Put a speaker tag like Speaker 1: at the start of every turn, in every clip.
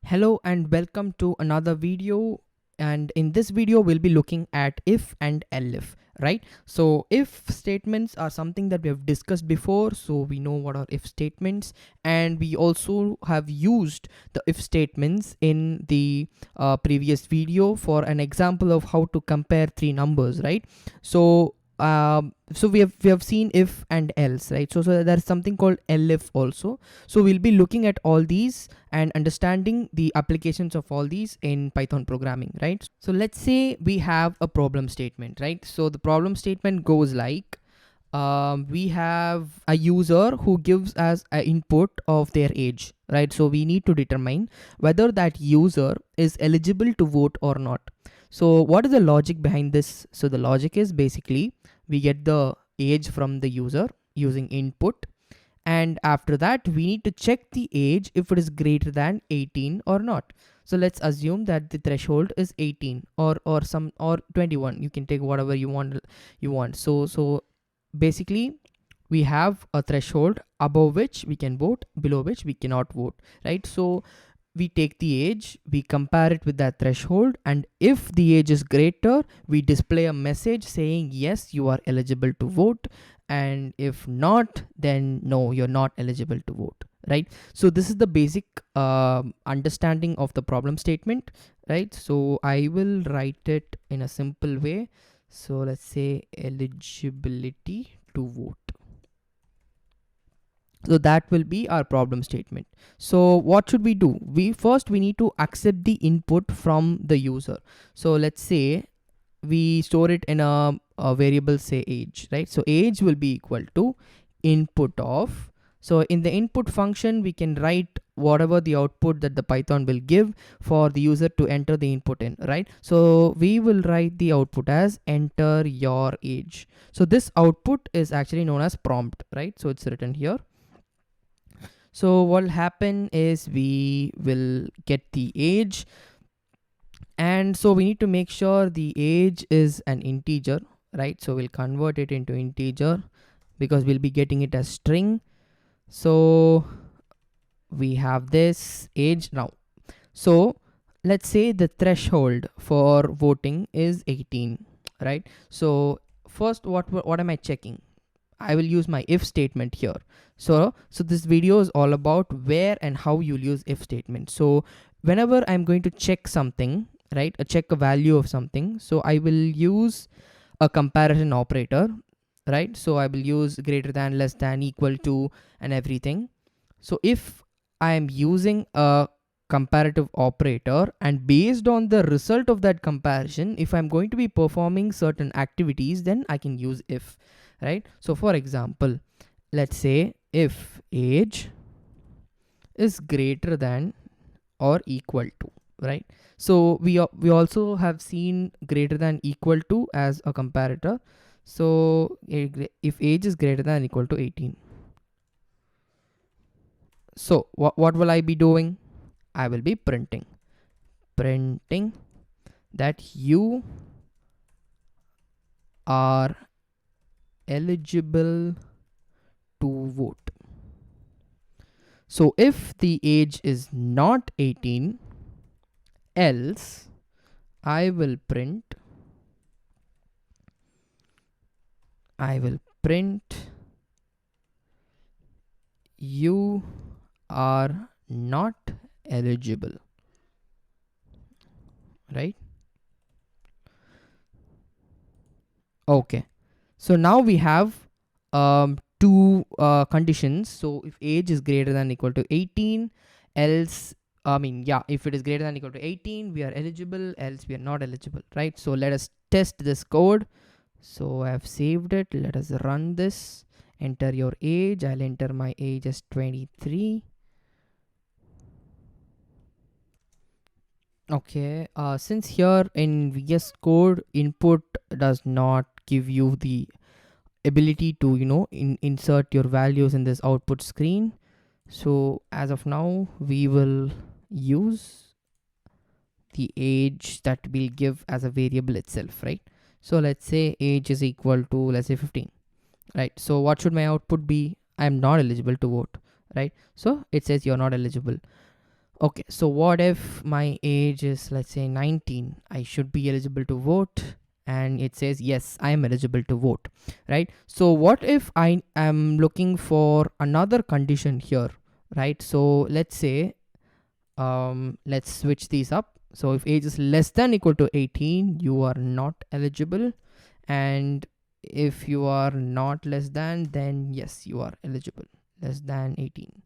Speaker 1: Hello and welcome to another video, and in this video we'll be looking at if and elif, right? So if statements are something that we have discussed before, so we know what are if statements, and we also have used the if statements in the previous video for an example of how to compare three numbers, right? So we have seen if and else, right? So there's something called elif also. So we'll be looking at all these and understanding the applications of all these in Python programming, right? So let's say we have a problem statement, right? So the problem statement goes like, we have a user who gives us an input of their age, right? So we need to determine whether that user is eligible to vote or not. So what is the logic behind this? So the logic is basically we get the age from the user using input, and after that we need to check the age if it is greater than 18 or not. So let's assume that the threshold is 18 or 21. You can take whatever you want. So basically we have a threshold above which we can vote, below which we cannot vote, right? So we take the age, we compare it with that threshold, and if the age is greater, we display a message saying yes, you are eligible to vote, and if not, then no, you're not eligible to vote, right? So this is the basic understanding of the problem statement, right? So I will write it in a simple way. So let's say eligibility to vote. So that will be our problem statement. So what should we do? We need to accept the input from the user. So let's say we store it in a variable, say age, right? So age will be equal to input of. So in the input function, we can write whatever the output that the Python will give for the user to enter the input in, right? So we will write the output as enter your age. So this output is actually known as prompt, right? So it's written here. So what will happen is we will get the age, and so we need to make sure the age is an integer, right? So we'll convert it into integer because we'll be getting it as string. So we have this age now. So let's say the threshold for voting is 18, right? So first, what am I checking? I will use my if statement here. So this video is all about where and how you'll use if statement. So whenever I'm going to check something, right, check a value of something, so I will use a comparison operator, right? So I will use greater than, less than, equal to, and everything. So if I am using a comparative operator, and based on the result of that comparison, if I'm going to be performing certain activities, then I can use if, right? So for example, let's say if age is greater than or equal to, right? So we also have seen greater than equal to as a comparator. So if age is greater than equal to 18, so what will I be doing? I will be printing that you are eligible to vote. So if the age is not 18, else I will print you are not eligible, right? Okay, so now we have two conditions. So if age is greater than equal to 18, else if it is greater than equal to 18, we are eligible, else we are not eligible, right? So let us test this code. So I have saved it. Let us run this. Enter your age. I'll enter my age as 23. Okay, since here in VS Code, input does not give you the ability to insert your values in this output screen, so as of now we will use the age that we'll give as a variable itself, right? So let's say age is equal to, let's say 15, right? So what should my output be? I'm not eligible to vote, right? So it says you're not eligible. Okay, so what if my age is, let's say, 19? I should be eligible to vote, and it says yes, I am eligible to vote, right? So what if I am looking for another condition here, right? So let's say, let's switch these up. So if age is less than equal to 18, you are not eligible, and if you are not less than, then yes, you are eligible. Less than 18,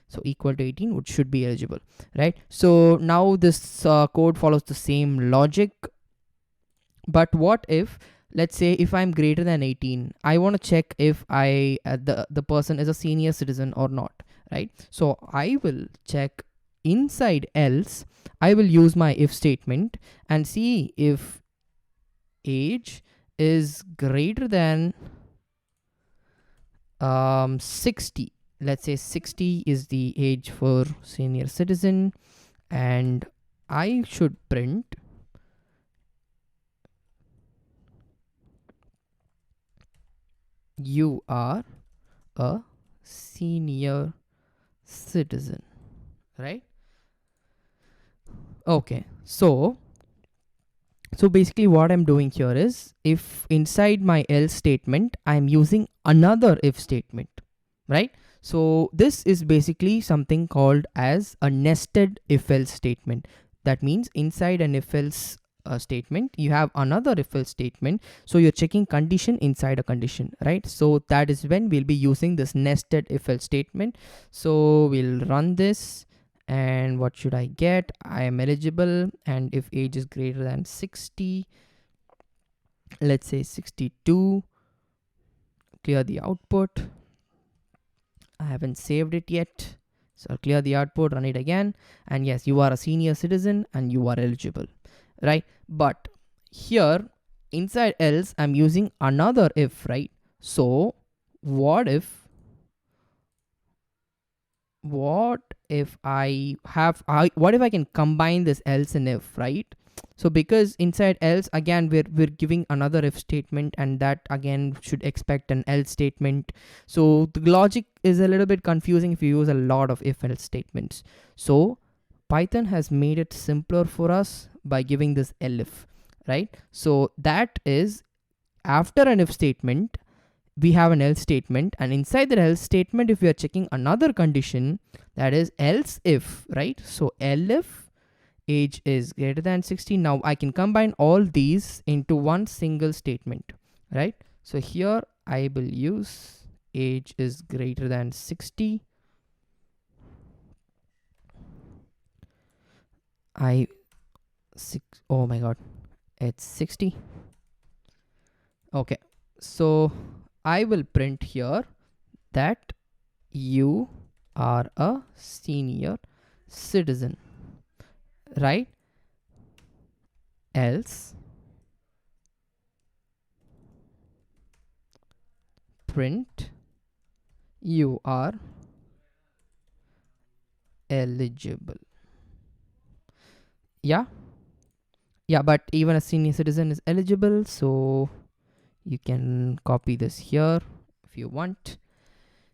Speaker 1: so equal to 18 which should be eligible, right? So now this code follows the same logic. But what if, let's say, if I'm greater than 18, I want to check if the person is a senior citizen or not, right? So I will check inside else. I will use my if statement and see if age is greater than 60. Let's say 60 is the age for senior citizen, and I should print you are a senior citizen, right? Okay, so basically what I'm doing here is, if inside my else statement I'm using another if statement, right? So this is basically something called as a nested if else statement. That means inside an if else statement you have another if else statement, so you're checking condition inside a condition, right? So that is when we'll be using this nested if else statement. So we'll run this, and what should I get? I am eligible, and if age is greater than 60, let's say 62, clear the output. I haven't saved it yet, so I'll clear the output, run it again, and yes, you are a senior citizen and you are eligible, right? But here inside else I'm using another if, right? So what if what if I can combine this else and if, right? So because inside else again we're giving another if statement, and that again should expect an else statement. So the logic is a little bit confusing if you use a lot of if else statements. So Python has made it simpler for us by giving this elif, right? So that is, after an if statement we have an else statement, and inside the else statement if we are checking another condition, that is else if, right? So elif age is greater than 60. Now I can combine all these into one single statement, right? So here I will use age is greater than 60. Oh my god, it's 60. Okay, so I will print here that you are a senior citizen, right? Else print you are eligible. Yeah, but even a senior citizen is eligible, so you can copy this here if you want.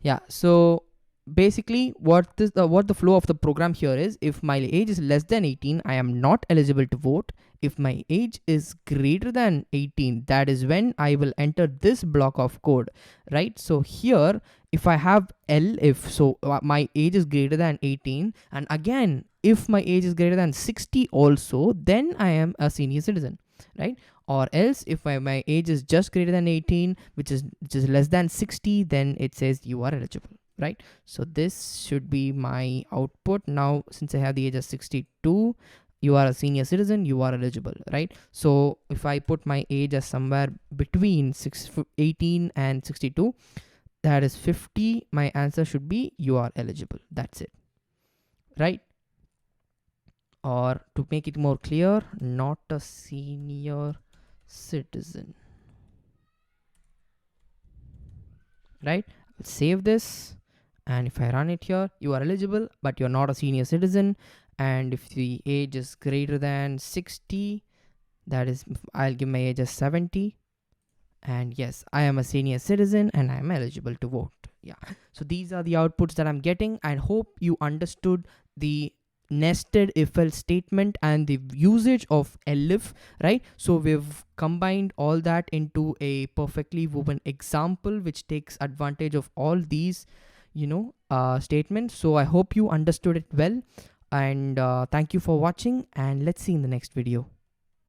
Speaker 1: Yeah, so basically what the flow of the program here is, if my age is less than 18, I am not eligible to vote. If my age is greater than 18, that is when I will enter this block of code, right? So here if I have elif, so my age is greater than 18, and again if my age is greater than 60 also, then I am a senior citizen, right? Or else if my age is just greater than 18, which is less than 60, then it says you are eligible, right? So this should be my output. Now since I have the age of 62, you are a senior citizen, you are eligible, right? So if I put my age as somewhere between 18 and 62, that is 50, my answer should be you are eligible. That's it, right? Or to make it more clear, not a senior citizen, right? I'll save this, and if I run it here, you are eligible but you're not a senior citizen. And if the age is greater than 60, that is, I'll give my age as 70, and yes, I am a senior citizen and I am eligible to vote. Yeah, so these are the outputs that I'm getting. I hope you understood the nested if else statement and the usage of Elif, right? So we've combined all that into a perfectly woven example which takes advantage of all these, statements. So I hope you understood it well, and thank you for watching, and let's see in the next video.